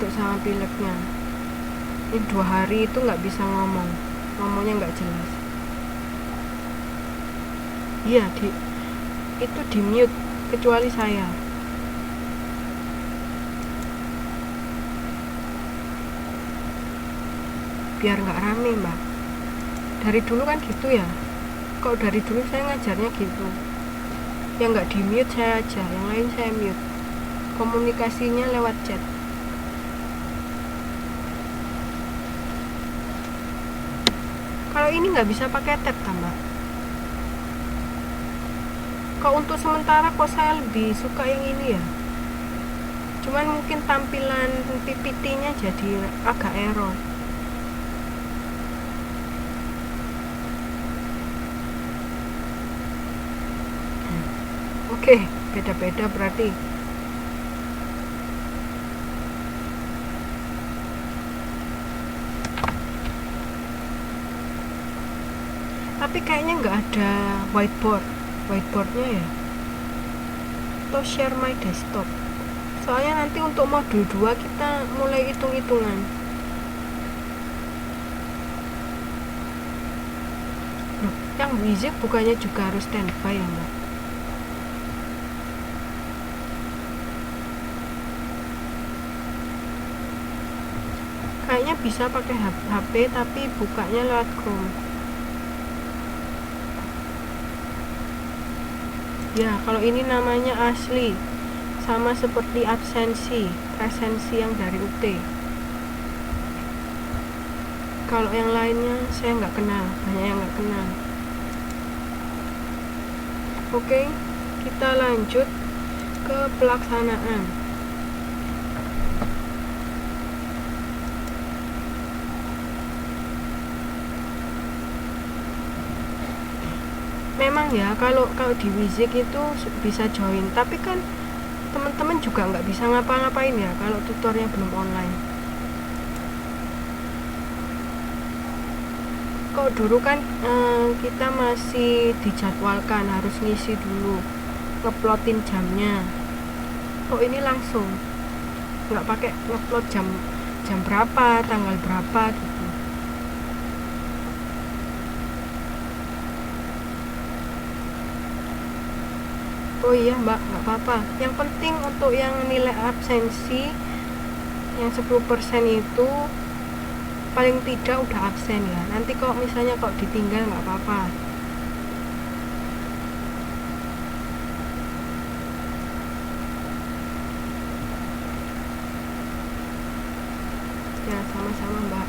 batuk sama pileknya. Ini 2 hari itu nggak bisa ngomongnya nggak jelas. Iya, itu di mute kecuali saya. Biar nggak rame mbak. Dari dulu kan gitu ya. Kok dari dulu saya ngajarnya gitu. Yang nggak di mute saya aja, yang lain saya mute. Komunikasinya lewat chat. Kalau ini nggak bisa pakai tab kan mbak. Kok untuk sementara kok saya lebih suka yang ini ya. Cuman mungkin tampilan PPT-nya jadi agak error. Oke, beda-beda berarti. Tapi kayaknya nggak ada whiteboardnya ya. Atau share my desktop. Soalnya nanti untuk modul 2 kita mulai hitung-hitungan. Loh, yang Wizik bukannya juga harus standby ya mbak? Kayaknya bisa pakai HP tapi bukanya lewat Chrome. Ya, kalau ini namanya asli, sama seperti absensi, presensi yang dari UT. Kalau yang lainnya saya nggak kenal, banyak yang nggak kenal. Oke, kita lanjut ke pelaksanaan. Memang ya, kalau di Wizik itu bisa join, tapi kan teman-teman juga nggak bisa ngapa-ngapain ya kalau tutornya belum online. Kok dulu kan kita masih dijadwalkan harus ngisi dulu, ngeplotin jamnya. Kok ini langsung nggak pakai ngupload jam berapa, tanggal berapa gitu. Oh iya mbak, nggak apa-apa. Yang penting untuk yang nilai absensi yang 10% itu paling tidak udah absen ya. Nanti kok misalnya kok ditinggal nggak apa-apa. Ya sama-sama mbak.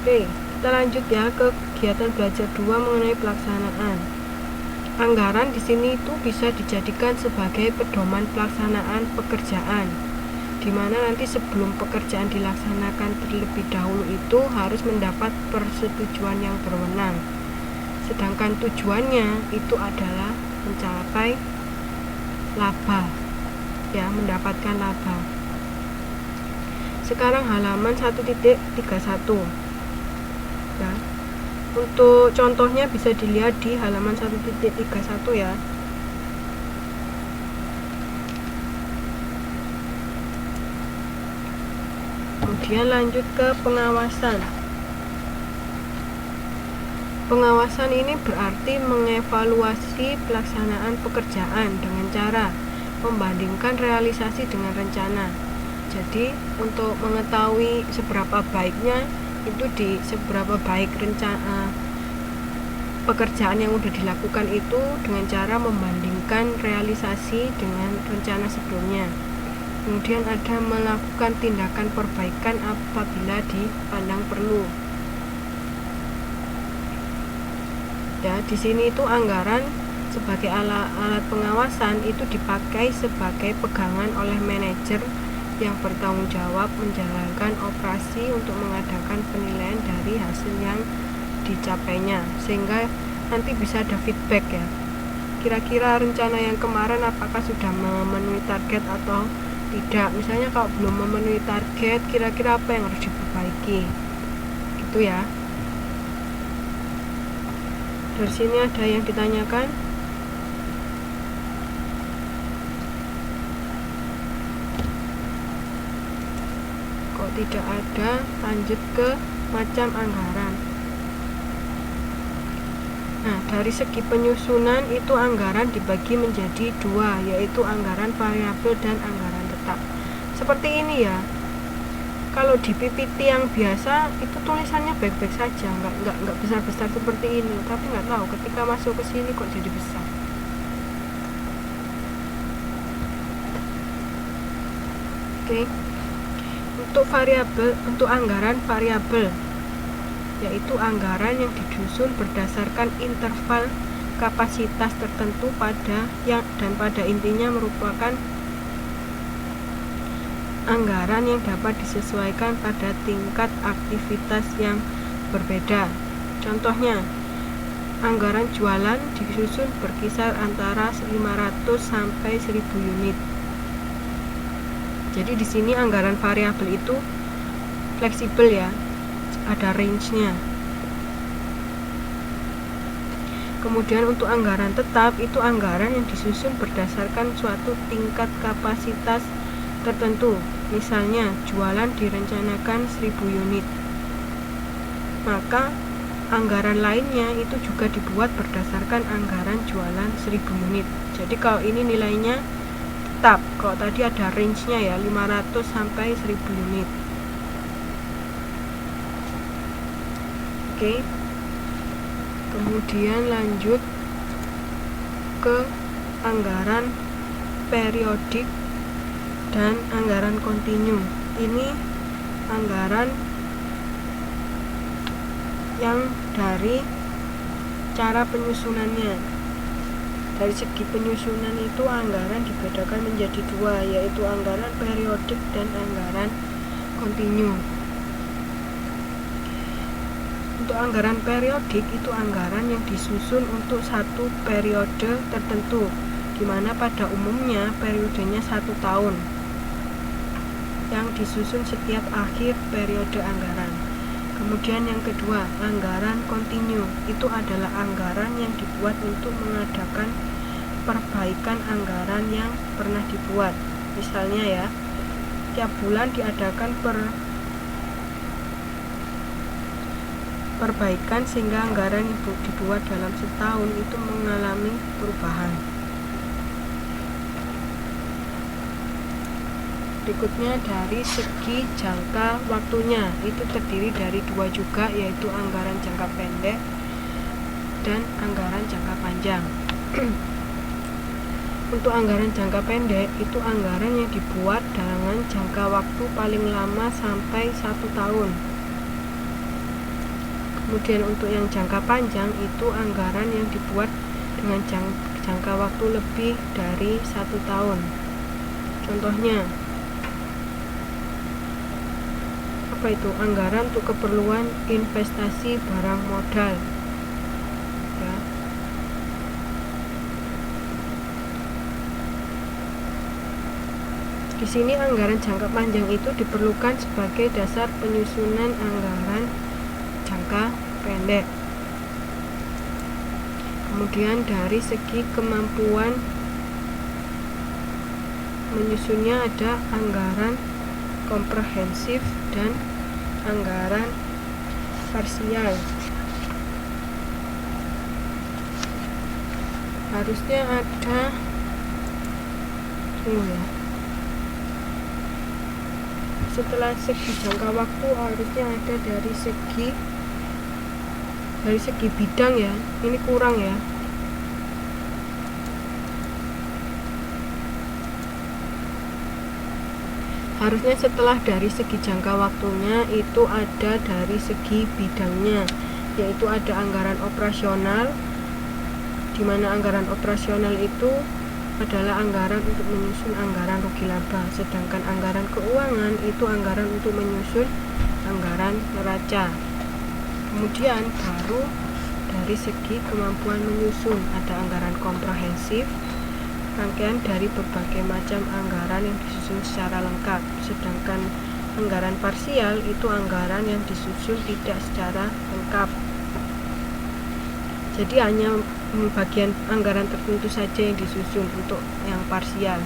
Oke, kita lanjut ya ke kegiatan belajar 2 mengenai pelaksanaan. Anggaran di sini itu bisa dijadikan sebagai pedoman pelaksanaan pekerjaan, di mana nanti sebelum pekerjaan dilaksanakan terlebih dahulu itu harus mendapat persetujuan yang berwenang. Sedangkan tujuannya itu adalah mencapai laba, ya, mendapatkan laba. Sekarang halaman 1.31 ya. Untuk contohnya bisa dilihat di halaman 1.31 ya. Kemudian lanjut ke pengawasan. Pengawasan ini berarti mengevaluasi pelaksanaan pekerjaan dengan cara membandingkan realisasi dengan rencana. Jadi untuk mengetahui seberapa baiknya itu seberapa baik rencana pekerjaan yang sudah dilakukan itu dengan cara membandingkan realisasi dengan rencana sebelumnya. Kemudian ada melakukan tindakan perbaikan apabila dipandang perlu. Ya, di sini itu anggaran sebagai alat pengawasan itu dipakai sebagai pegangan oleh manajer yang bertanggung jawab menjalankan operasi untuk mengadakan penilaian dari hasil yang dicapainya, sehingga nanti bisa ada feedback ya. Kira-kira rencana yang kemarin apakah sudah memenuhi target atau tidak. Misalnya kalau belum memenuhi target, kira-kira apa yang harus diperbaiki, gitu ya. Dari sini ada yang ditanyakan. kalau tidak ada, lanjut ke macam anggaran. Nah, dari segi penyusunan itu anggaran dibagi menjadi dua, yaitu anggaran variabel dan anggaran tetap. Seperti ini ya. Kalau di PPT yang biasa itu tulisannya baik-baik saja, nggak besar-besar seperti ini. Tapi nggak tahu ketika masuk ke sini kok jadi besar. Oke. Untuk anggaran variabel, yaitu anggaran yang disusun berdasarkan interval kapasitas tertentu dan pada intinya merupakan anggaran yang dapat disesuaikan pada tingkat aktivitas yang berbeda. Contohnya, anggaran jualan disusun berkisar antara 500 sampai 1000 unit. Jadi di sini anggaran variabel itu fleksibel ya, ada range-nya. Kemudian untuk anggaran tetap itu anggaran yang disusun berdasarkan suatu tingkat kapasitas tertentu. Misalnya jualan direncanakan 1000 unit, maka anggaran lainnya itu juga dibuat berdasarkan anggaran jualan 1000 unit. Jadi kalau ini nilainya tetap, kalau tadi ada range-nya ya, 500 sampai 1000 unit. Oke. Kemudian lanjut ke anggaran periodik dan anggaran kontinu. Ini anggaran yang dari cara penyusunannya. Dari segi penyusunan itu anggaran dibedakan menjadi dua, yaitu anggaran periodik dan anggaran kontinu. Untuk anggaran periodik itu anggaran yang disusun untuk satu periode tertentu, di mana pada umumnya periodenya 1 tahun, yang disusun setiap akhir periode anggaran. Kemudian yang kedua, anggaran kontinu. Itu adalah anggaran yang dibuat untuk mengadakan perbaikan anggaran yang pernah dibuat. Misalnya ya, tiap bulan diadakan perbaikan sehingga anggaran yang dibuat dalam setahun itu mengalami perubahan. Berikutnya dari segi jangka waktunya, itu terdiri dari dua juga, yaitu anggaran jangka pendek dan anggaran jangka panjang. Untuk anggaran jangka pendek itu anggaran yang dibuat dengan jangka waktu paling lama sampai 1 tahun. Kemudian untuk yang jangka panjang itu anggaran yang dibuat dengan jangka waktu lebih dari 1 tahun. Contohnya, apa itu? Anggaran untuk keperluan investasi barang modal ya. Di sini anggaran jangka panjang itu diperlukan sebagai dasar penyusunan anggaran jangka pendek. Kemudian dari segi kemampuan menyusunnya ada anggaran komprehensif dan anggaran parsial. Harusnya ada setelah segi jangka waktu harusnya ada dari segi bidang ya, ini kurang ya. Harusnya setelah dari segi jangka waktunya itu ada dari segi bidangnya, yaitu ada anggaran operasional, di mana anggaran operasional itu adalah anggaran untuk menyusun anggaran rugi laba, sedangkan anggaran keuangan itu anggaran untuk menyusun anggaran neraca. Kemudian baru dari segi kemampuan menyusun ada anggaran komprehensif, rangkaian dari berbagai macam anggaran yang disusun secara lengkap, sedangkan anggaran parsial itu anggaran yang disusun tidak secara lengkap. Jadi hanya bagian anggaran tertentu saja yang disusun untuk yang parsial.